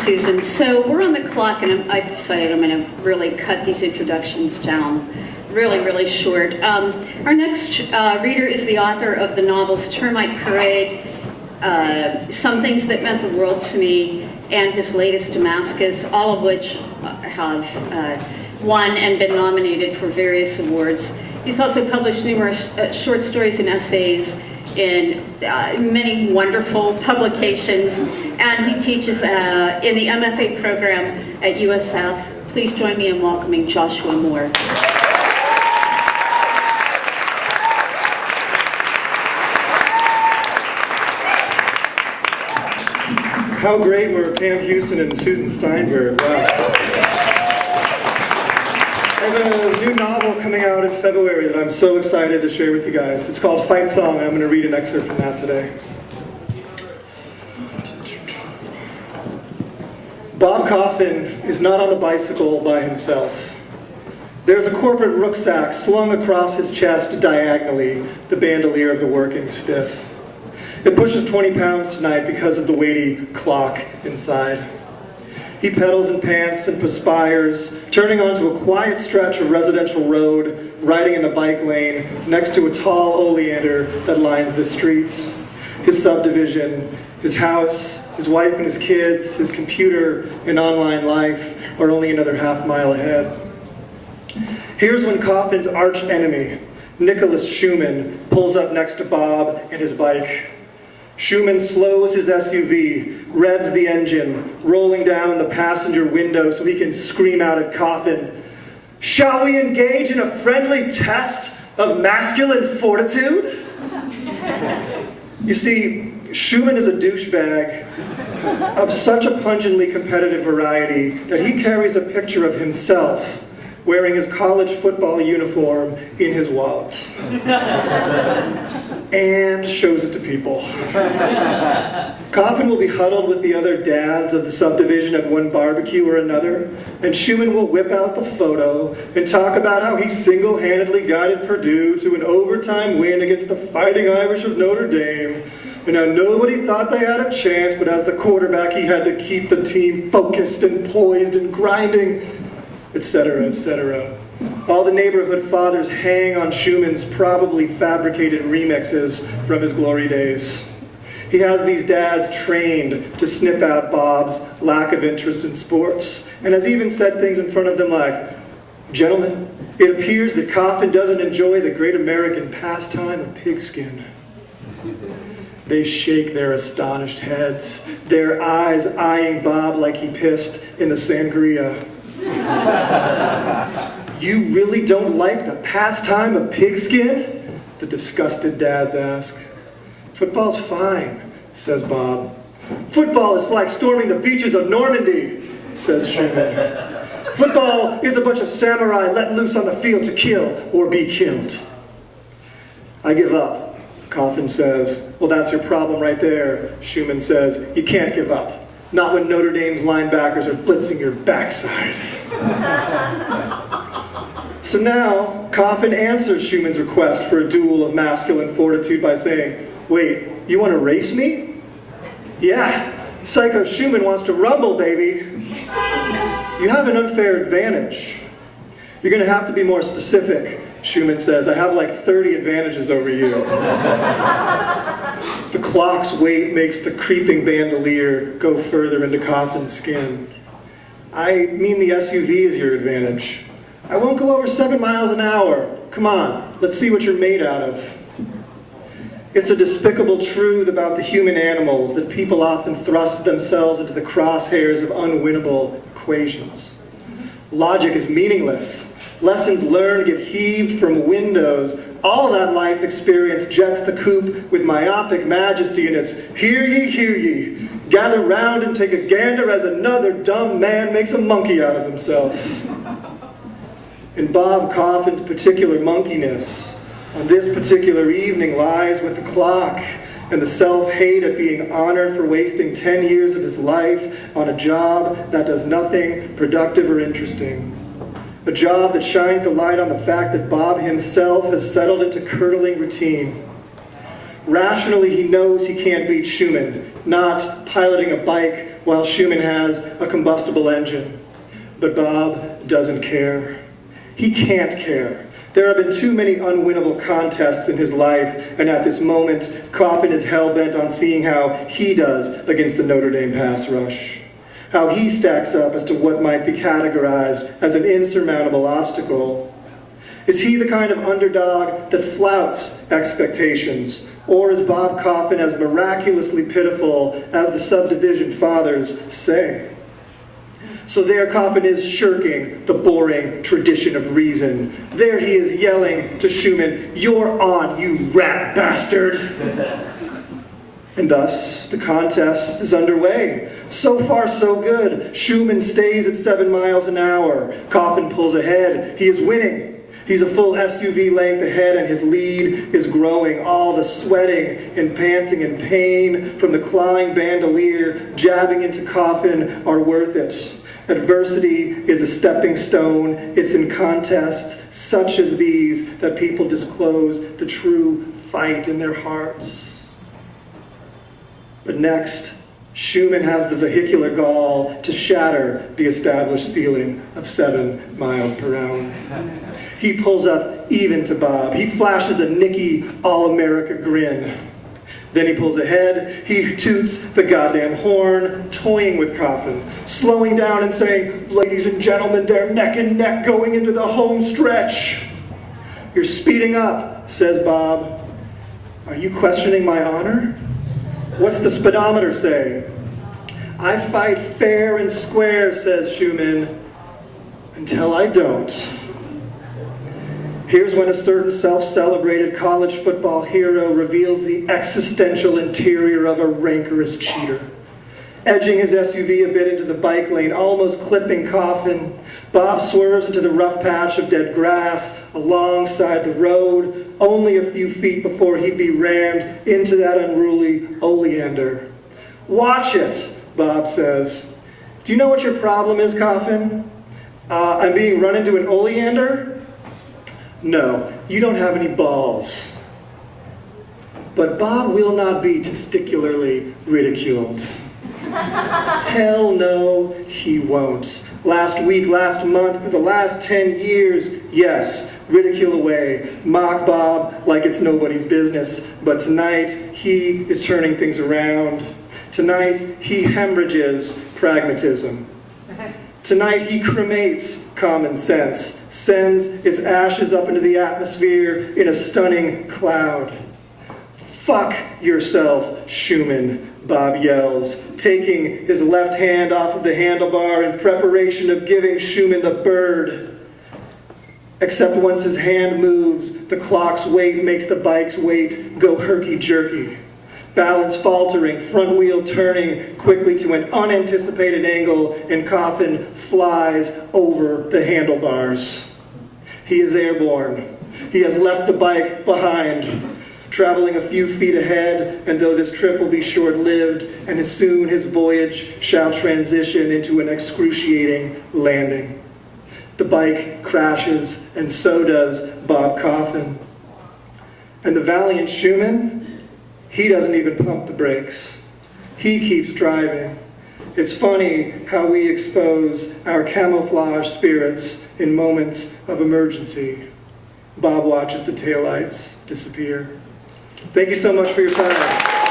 Susan. So we're on the clock, and I've decided I'm going to really cut these introductions down really, really short. Our next reader is the author of the novels Termite Parade, Some Things That Meant the World to Me, and his latest Damascus, all of which have won and been nominated for various awards. He's also published numerous short stories and essays in many wonderful publications, and he teaches in the MFA program at USF. Please join me in welcoming Joshua Mohr. How great were Pam Houston and Susan Steinberg. Wow. I have a new novel coming out in February that I'm so excited to share with you guys. It's called Fight Song, and I'm going to read an excerpt from that today. Bob Coffin is not on the bicycle by himself. There's a corporate rucksack slung across his chest diagonally, the bandolier of the working stiff. It pushes 20 pounds tonight because of the weighty clock inside. He pedals and pants and perspires, turning onto a quiet stretch of residential road, riding in the bike lane next to a tall oleander that lines the streets. His subdivision, his house, his wife and his kids, his computer and online life are only another half-mile ahead. Here's when Coffin's arch enemy, Nicholas Schumann, pulls up next to Bob and his bike. Schumann slows his SUV, revs the engine, rolling down the passenger window so he can scream out at Coffin, "Shall we engage in a friendly test of masculine fortitude?" You see, Schumann is a douchebag of such a pungently competitive variety that he carries a picture of himself wearing his college football uniform in his wallet. And shows it to people. Coffin will be huddled with the other dads of the subdivision at one barbecue or another, and Schumann will whip out the photo and talk about how he single-handedly guided Purdue to an overtime win against the Fighting Irish of Notre Dame, and how nobody thought they had a chance, but as the quarterback he had to keep the team focused and poised and grinding, etc., etc. All the neighborhood fathers hang on Schumann's probably fabricated remixes from his glory days. He has these dads trained to snip out Bob's lack of interest in sports, and has even said things in front of them like, "Gentlemen, it appears that Coffin doesn't enjoy the great American pastime of pigskin." They shake their astonished heads, their eyes eyeing Bob like he pissed in the sangria. "You really don't like the pastime of pigskin?" the disgusted dads ask. "Football's fine," says Bob. "Football is like storming the beaches of Normandy," says Schumann. "Football is a bunch of samurai let loose on the field to kill or be killed." "I give up," Coffin says. "Well, that's your problem right there," Schumann says. "You can't give up. Not when Notre Dame's linebackers are blitzing your backside." So now, Coffin answers Schumann's request for a duel of masculine fortitude by saying, "Wait, you want to race me?" "Yeah, Psycho Schumann wants to rumble, baby." "You have an unfair advantage." "You're going to have to be more specific," Schumann says. "I have like 30 advantages over you." The clock's weight makes the creeping bandolier go further into Coffin's skin. "I mean the SUV is your advantage. I won't go over 7 miles an hour. Come on, let's see what you're made out of." It's a despicable truth about the human animals that people often thrust themselves into the crosshairs of unwinnable equations. Logic is meaningless. Lessons learned get heaved from windows. All that life experience jets the coop with myopic majesty, and it's "Hear ye, hear ye. Gather round and take a gander as another dumb man makes a monkey out of himself." And Bob Coffin's particular monkeyness on this particular evening lies with the clock and the self-hate at being honored for wasting 10 years of his life on a job that does nothing productive or interesting. A job that shines the light on the fact that Bob himself has settled into curdling routine. Rationally, he knows he can't beat Schumann, not piloting a bike while Schumann has a combustible engine. But Bob doesn't care. He can't care. There have been too many unwinnable contests in his life, and at this moment, Coffin is hell-bent on seeing how he does against the Notre Dame pass rush. How he stacks up as to what might be categorized as an insurmountable obstacle. Is he the kind of underdog that flouts expectations? Or is Bob Coffin as miraculously pitiful as the subdivision fathers say? So there Coffin is shirking the boring tradition of reason. There he is yelling to Schumann, "You're on, you rat bastard!" And thus, the contest is underway. So far, so good. Schumann stays at 7 miles an hour. Coffin pulls ahead. He is winning. He's a full SUV length ahead, and his lead is growing. All the sweating and panting and pain from the clawing bandolier jabbing into Coffin are worth it. Adversity is a stepping stone. It's in contests such as these that people disclose the true fight in their hearts. But next, Schumann has the vehicular gall to shatter the established ceiling of 7 miles per hour. He pulls up even to Bob. He flashes a Nicky All-America grin. Then he pulls ahead. He toots the goddamn horn, toying with Coffin, slowing down and saying, "Ladies and gentlemen, they're neck and neck going into the home stretch." "You're speeding up," says Bob. "Are you questioning my honor? What's the speedometer say?" "I fight fair and square," says Schumann, "until I don't." Here's when a certain self-celebrated college football hero reveals the existential interior of a rancorous cheater. Edging his SUV a bit into the bike lane, almost clipping Coffin, Bob swerves into the rough patch of dead grass alongside the road, only a few feet before he'd be rammed into that unruly oleander. "Watch it," Bob says. "Do you know what your problem is, Coffin? I'm being run into an oleander?" "No, you don't have any balls." But Bob will not be testicularly ridiculed. Hell no, he won't. Last week, last month, for the last 10 years, yes, ridicule away, mock Bob like it's nobody's business. But tonight, he is turning things around. Tonight, he hemorrhages pragmatism. Tonight, he cremates common sense, sends its ashes up into the atmosphere in a stunning cloud. "Fuck yourself, Schumann," Bob yells, taking his left hand off of the handlebar in preparation of giving Schumann the bird. Except once his hand moves, the clock's weight makes the bike's weight go herky-jerky. Balance faltering, front wheel turning quickly to an unanticipated angle, and Coffin flies over the handlebars. He is airborne. He has left the bike behind, traveling a few feet ahead, and though this trip will be short-lived, and as soon his voyage shall transition into an excruciating landing. The bike crashes, and so does Bob Coffin. And the valiant Schumann, he doesn't even pump the brakes. He keeps driving. It's funny how we expose our camouflage spirits in moments of emergency. Bob watches the taillights disappear. Thank you so much for your time.